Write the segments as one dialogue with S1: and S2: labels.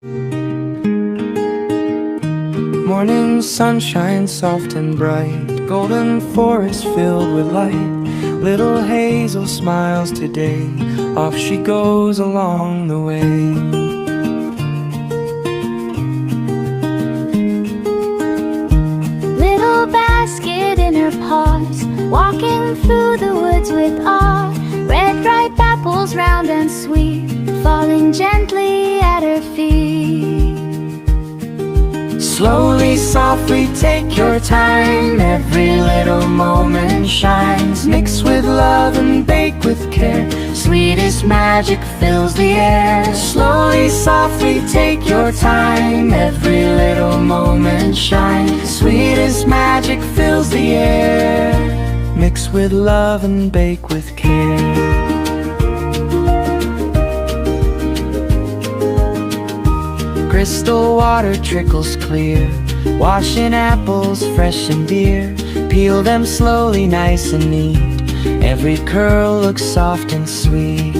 S1: Morning sunshine soft and bright, golden forest filled with light. Little Hazel smiles today, off she goes along the way.
S2: Little basket in her paws, walking through the woods with awe. Red ripe apples round and sweet, falling gently at her feet.
S1: Slowly, softly, take your time. Every little moment shines. Mix with love and bake with care. Sweetest magic fills the air. Slowly, softly, take your time. Every little moment shines. Sweetest magic fills the air. Mix with love and bake with care. Crystal water trickles clear, washing apples fresh and dear. Peel them slowly, nice and neat. Every curl looks soft and sweet.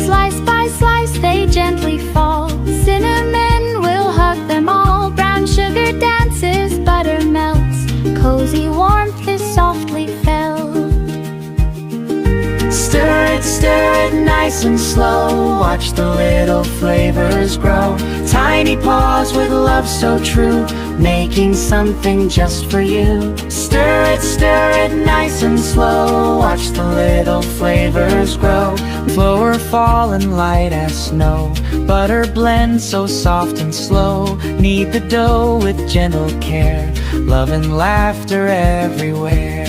S2: Slice by slice they gently fall. Cinnamon will hug them all. Brown sugar dances, butter melts. Cozy warmth is softly felt. Stir it nice and slow. Watch the little flavors grow. Tiny paws with love so true, making something just for you. Stir it nice and slow. Watch the little flavors grow. Flour falling light as snow. Butter blends so soft and slow. Knead the dough with gentle care. Love and laughter everywhere.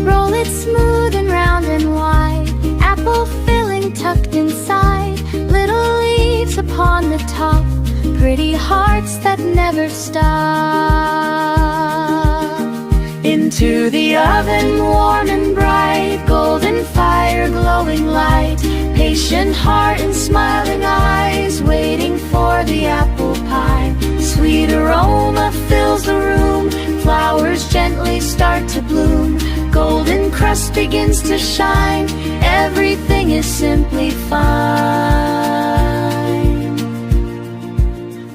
S2: Roll it smooth and round and wide. Apple filling tucked inside. Little leaves upon the top. Pretty hearts that never stop. Into the oven warm and bright. Golden fire glowing light. Patient heart and smiling eyes, waiting for the apple pie. Sweet aroma fills the room. Flowers gently start to bloom. Golden crust begins to shine. Everything is simply fine.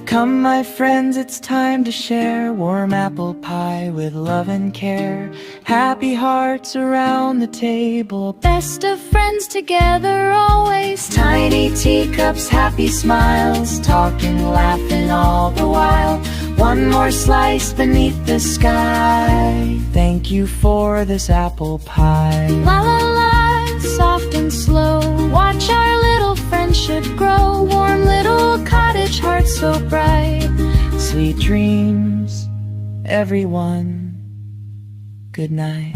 S1: Come my friends, it's time to share warm apple pie with love and care. Happy hearts around the table,
S2: Best of friends together always.
S1: tiny teacups, happy smiles, talking, laughing all the while. One more slice beneath the sky. Thank you for this apple pie.
S2: La la la, soft and slow. Watch our little friendship grow. Warm little cottage hearts so bright.
S1: Sweet dreams, everyone. Good night.